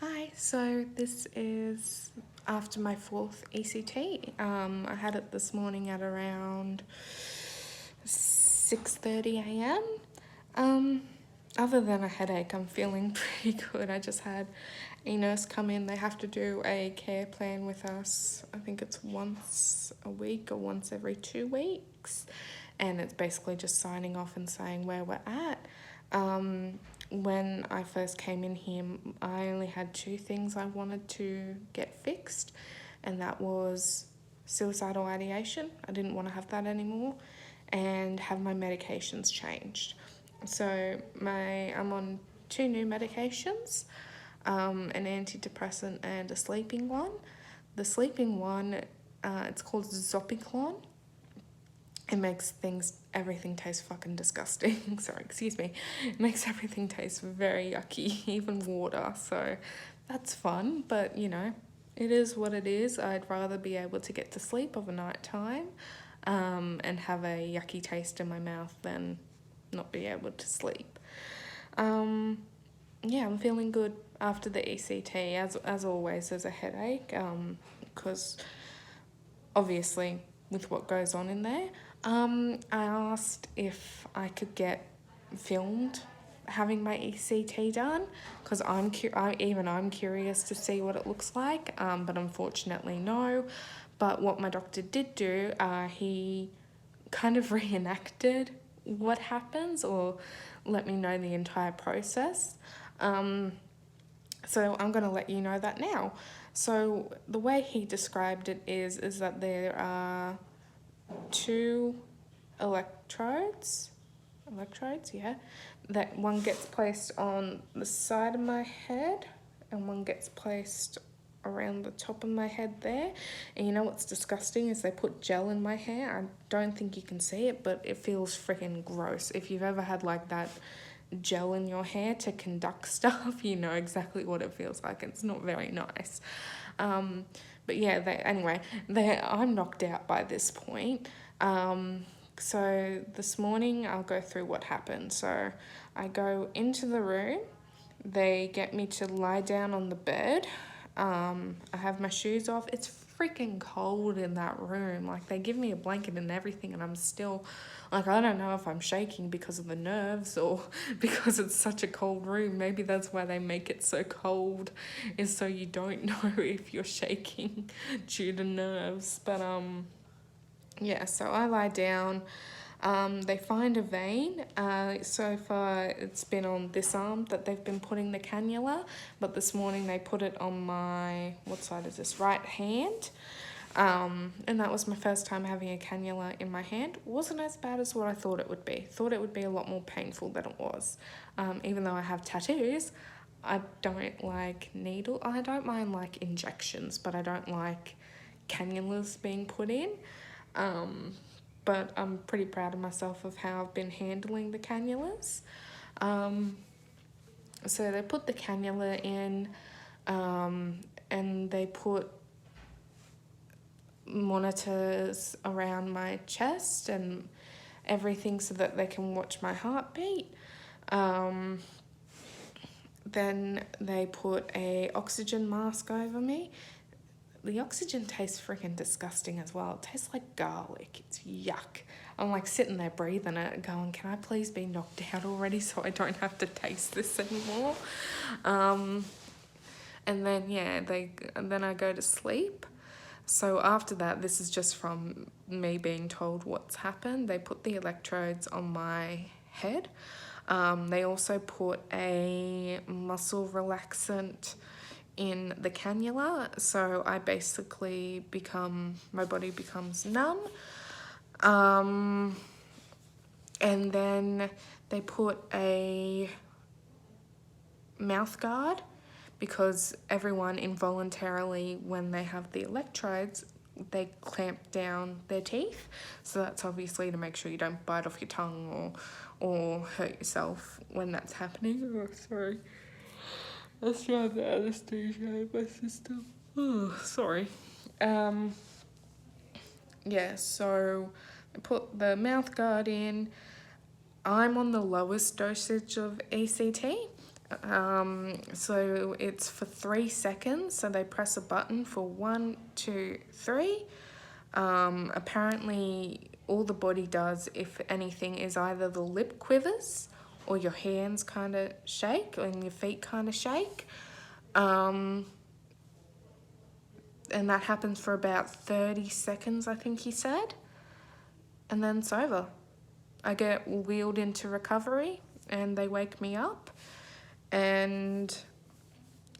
Hi, so this is after my fourth ECT. I had it this morning at around 6:30 a.m. Other than a headache, I'm feeling pretty good. I just had a nurse come in. They have to do a care plan with us. I think it's once a week or once every 2 weeks. And it's basically just signing off and saying where we're at. When I first came in here, I only had two things I wanted to get fixed, and that was suicidal ideation. I didn't want to have that anymore, and have my medications changed. So I'm on two new medications, an antidepressant and a sleeping one. The sleeping one, it's called Zopiclon. It makes everything taste fucking disgusting. Sorry, excuse me. It makes everything taste very yucky, even water. So that's fun, but it is what it is. I'd rather be able to get to sleep of a night time and have a yucky taste in my mouth than not be able to sleep. Yeah, I'm feeling good after the ECT. As always, there's a headache because obviously with what goes on in there. I asked if I could get filmed having my ECT done because I'm curious to see what it looks like, but unfortunately no. But what my doctor did do, he kind of reenacted what happens or let me know the entire process. So I'm going to let you know that now. So the way he described it is that there are two electrodes, yeah, that one gets placed on the side of my head and one gets placed around the top of my head there. And you know what's disgusting is they put gel in my hair. I don't think you can see it, but it feels freaking gross. If you've ever had like that gel in your hair to conduct stuff, you know exactly what it feels like. It's not very nice. But yeah, I'm knocked out by this point. So this morning I'll go through what happened. So I go into the room. They get me to lie down on the bed. I have my shoes off. It's freaking cold in that room. Like, they give me a blanket and everything, and I'm still, like, I don't know if I'm shaking because of the nerves or because it's such a cold room. Maybe that's why they make it so cold, is so you don't know if you're shaking due to nerves. But, yeah, so I lie down. They find a vein. So far it's been on this arm that they've been putting the cannula, but this morning they put it on my, what side is this, right hand. And that was my first time having a cannula in my hand. Wasn't as bad as what I thought it would be. Thought it would be a lot more painful than it was. Even though I have tattoos, I don't like needle. I don't mind like injections, but I don't like cannulas being put in. But I'm pretty proud of myself of how I've been handling the cannulas. So they put the cannula in, and they put monitors around my chest and everything so that they can watch my heartbeat. Then they put a oxygen mask over me. The oxygen tastes freaking disgusting as well. It tastes like garlic. It's yuck. I'm like sitting there breathing it going, can I please be knocked out already so I don't have to taste this anymore? And then, yeah, then I go to sleep. So after that, this is just from me being told what's happened. They put the electrodes on my head. They also put a muscle relaxant in the cannula, so I basically my body becomes numb. And then they put a mouth guard because everyone involuntarily, when they have the electrodes, they clamp down their teeth. So that's obviously to make sure you don't bite off your tongue or hurt yourself when that's happening. Oh, sorry. Let's try the anesthesia in my system. Oh, sorry. Yeah, so I put the mouth guard in. I'm on the lowest dosage of ECT. So it's for 3 seconds. So they press a button for 1, 2, 3. Apparently all the body does, if anything, is either the lip quivers or your hands kind of shake and your feet kind of shake. And that happens for about 30 seconds, I think he said. And then it's over. I get wheeled into recovery and they wake me up. And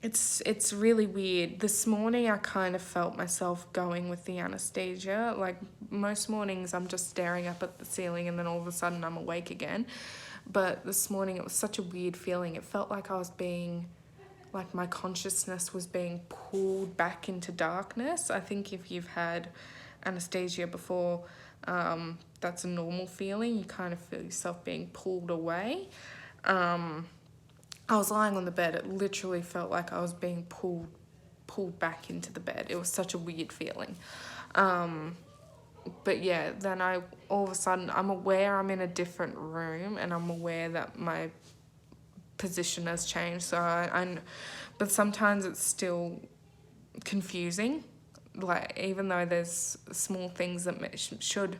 it's really weird. This morning I kind of felt myself going with the anesthesia. Like most mornings I'm just staring up at the ceiling and then all of a sudden I'm awake again. But this morning it was such a weird feeling. It felt like I was being, like my consciousness was being pulled back into darkness. I think if you've had anesthesia before, that's a normal feeling. You kind of feel yourself being pulled away. I was lying on the bed. It literally felt like I was being pulled back into the bed. It was such a weird feeling. But yeah, then all of a sudden I'm aware I'm in a different room and I'm aware that my position has changed. So but sometimes it's still confusing. Like even though there's small things that should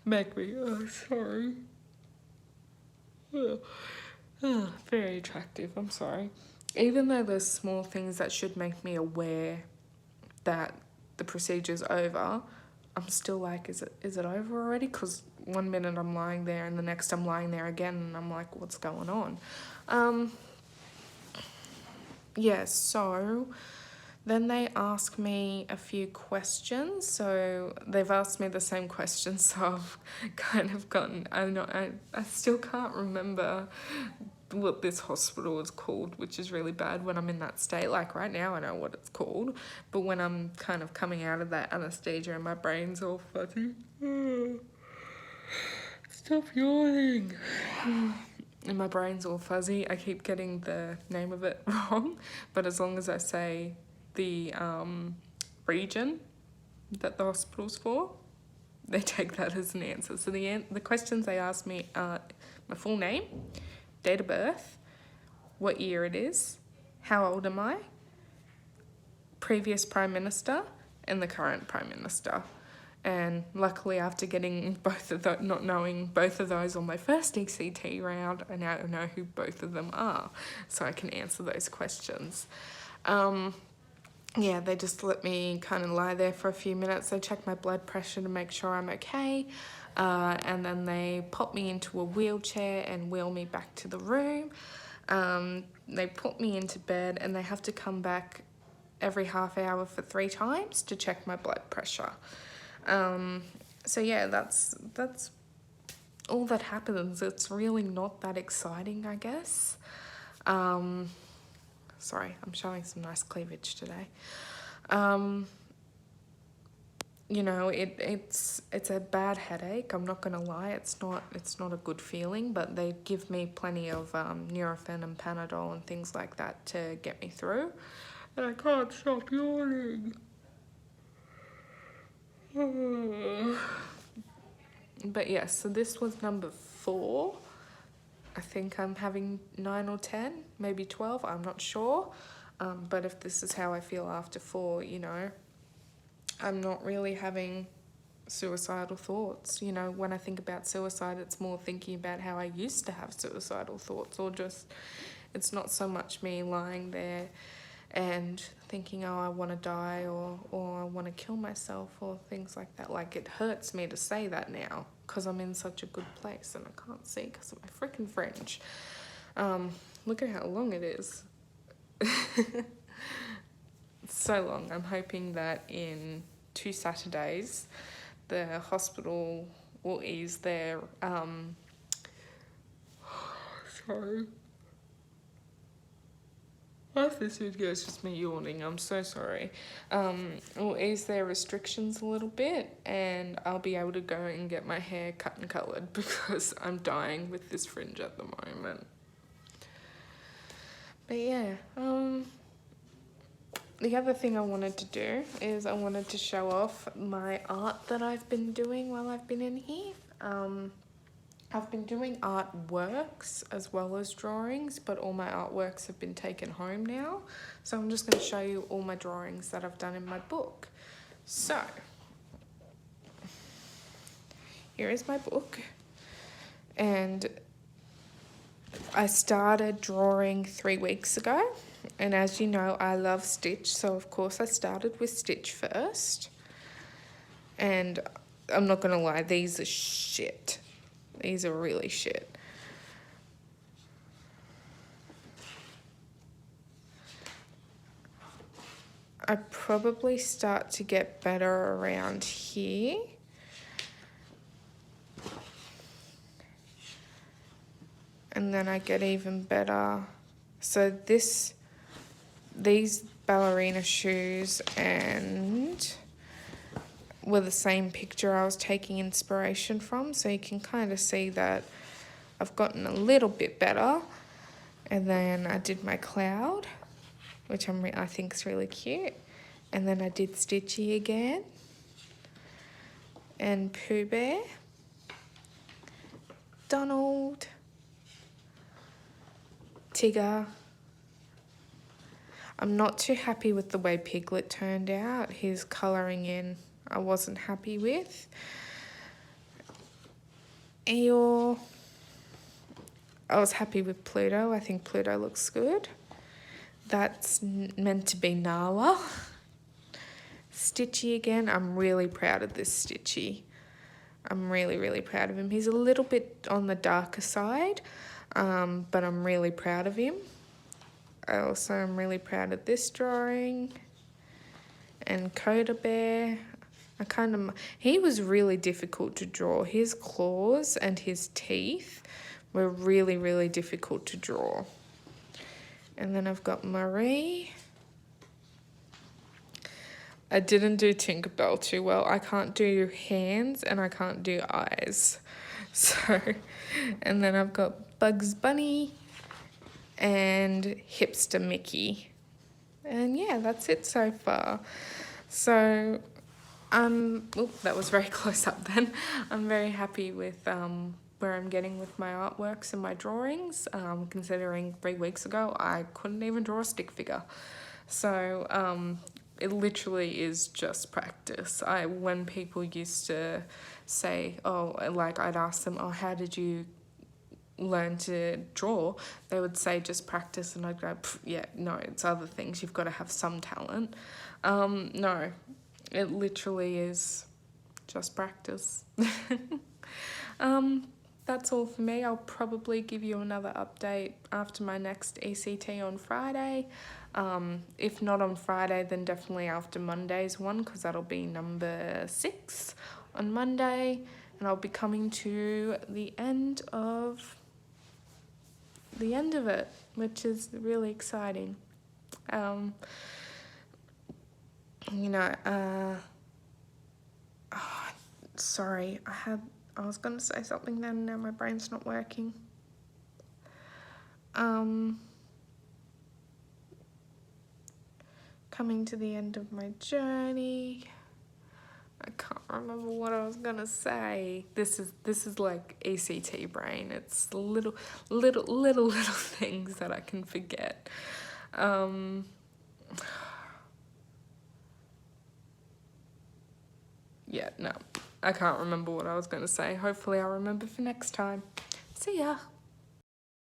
make me, sorry. Very attractive, I'm sorry. Even though there's small things that should make me aware that the procedure's over, I'm still like, is it over already? Because one minute I'm lying there and the next I'm lying there again and I'm like, what's going on? Yeah, so then they ask me a few questions. So they've asked me the same questions, so I've kind of gotten, I still can't remember what this hospital is called, which is really bad when I'm in that state. Like right now I know what it's called, but when I'm kind of coming out of that anesthesia and my brain's all fuzzy. Stop yawning. And my brain's all fuzzy. I keep getting the name of it wrong, but as long as I say the region that the hospital's for, they take that as an answer. So the questions they ask me are my full name, date of birth, what year it is, how old am I, previous Prime Minister, and the current Prime Minister. And luckily, after getting both of those, not knowing both of those on my first ECT round, I now know who both of them are, so I can answer those questions. Yeah, they just let me kind of lie there for a few minutes. They check my blood pressure to make sure I'm okay. And then they pop me into a wheelchair and wheel me back to the room. They put me into bed and they have to come back every half hour for 3 times to check my blood pressure. So yeah, that's all that happens. It's really not that exciting, I guess. Sorry, I'm showing some nice cleavage today. You know, it's a bad headache. I'm not gonna lie. It's not a good feeling, but they give me plenty of Nurofen and Panadol and things like that to get me through. And I can't stop yawning. But yeah, so this was number 4. I think I'm having 9 or 10, maybe 12, I'm not sure. But if this is how I feel after 4, you know, I'm not really having suicidal thoughts. You know, when I think about suicide, it's more thinking about how I used to have suicidal thoughts, or just, it's not so much me lying there and thinking, oh, I want to die, or I want to kill myself, or things like that. Like, it hurts me to say that now because I'm in such a good place and I can't see because of my freaking French. Look at how long it is. It's so long. I'm hoping that in 2 Saturdays the hospital will ease their sorry. Half this video is just me yawning. I'm so sorry. Will ease their restrictions a little bit and I'll be able to go and get my hair cut and coloured because I'm dying with this fringe at the moment. But yeah, the other thing I wanted to do is I wanted to show off my art that I've been doing while I've been in here. I've been doing artworks as well as drawings, but all my artworks have been taken home now. So I'm just going to show you all my drawings that I've done in my book. So, here is my book. And I started drawing 3 weeks ago. And as you know, I love Stitch. So, of course, I started with Stitch first. And I'm not going to lie, these are shit. These are really shit. I probably start to get better around here. And then I get even better. So these ballerina shoes and were the same picture I was taking inspiration from. So you can kind of see that I've gotten a little bit better. And then I did my cloud, which I think is really cute. And then I did Stitchy again. And Pooh Bear. Donald. Tigger. I'm not too happy with the way Piglet turned out. His colouring in I wasn't happy with. Eeyore. I was happy with Pluto. I think Pluto looks good. That's meant to be Nala. Stitchy again. I'm really proud of this Stitchy. I'm really, really proud of him. He's a little bit on the darker side, but I'm really proud of him. I also am really proud of this drawing. And Coda Bear. He was really difficult to draw. His claws and his teeth were really, really difficult to draw. And then I've got Marie. I didn't do Tinkerbell too well. I can't do hands and I can't do eyes. So, and then I've got Bugs Bunny and Hipster Mickey. And yeah, that's it so far. So, that was very close up then. I'm very happy with where I'm getting with my artworks and my drawings, considering 3 weeks ago I couldn't even draw a stick figure. So it literally is just practice. When people used to say, oh, like I'd ask them, oh, how did you learn to draw? They would say just practice, and I'd go, yeah, no, it's other things. You've got to have some talent. No, it literally is just practice. That's all for me. I'll probably give you another update after my next ECT on Friday. If not on Friday, then definitely after Monday's one, because that'll be number 6 on Monday. And I'll be coming to the end of it, which is really exciting. Sorry, I was going to say something then, now my brain's not working. Coming to the end of my journey. I can't remember what I was going to say. This is like ECT brain. It's little things that I can forget. Yeah, no, I can't remember what I was going to say. Hopefully I'll remember for next time. See ya.